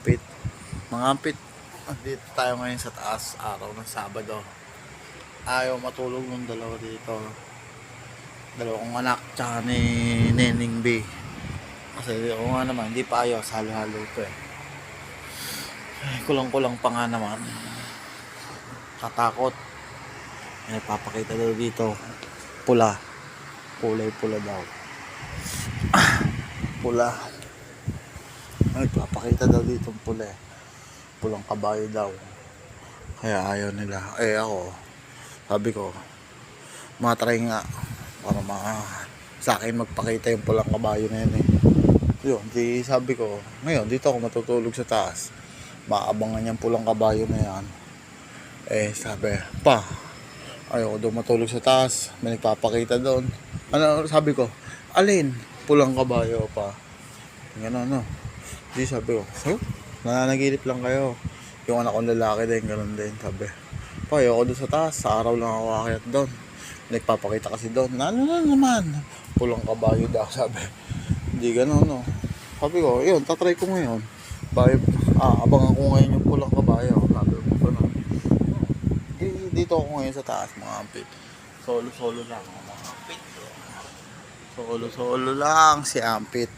ampit. Mga ampit, dito tayo ngayon sa taas, araw ng Sabado. Ayaw matulog ng dalawa dito. Dalawang anak, tsaka ni Nening B. Kasi o nga naman, hindi pa ayaw, halo-halo ito eh. Kulang-kulang pa nga naman. Katakot. May papakita daw dito. Pula. Kulay pula daw. Pula. Ay, papakita daw dito pula eh. Pulang kabayo daw. Kaya ayaw nila. Eh ako, sabi ko, matry nga para sa akin magpakita yung pulang kabayo na yun eh. Yun, di sabi ko, ngayon dito ako matutulog sa taas. Maabangan yung pulang kabayo na yan. Eh sabi, pa, ayaw ko daw matulog sa taas. May nagpapakita doon. Ano sabi ko, alin? Pulang kabayo pa. Gano'n no. Di sabi ko, nananaginip lang kayo. Yung anak kong lalaki din, gano'n din. Sabi, pa, ayaw ko doon sa taas. Sa araw lang ako akit doon. Nagpapakita kasi doon. Ano na naman? Pulang kabayo daw, sabi. Hindi gano'n no. Sabi ko, yun, tatry ko ngayon. Abangan ko ngayon yung pulang kabayo. Sabi ko, gano'n. Dito ako ngayon sa taas, mga ampit. Solo-solo lang, mga ampit. Solo-solo lang si ampit.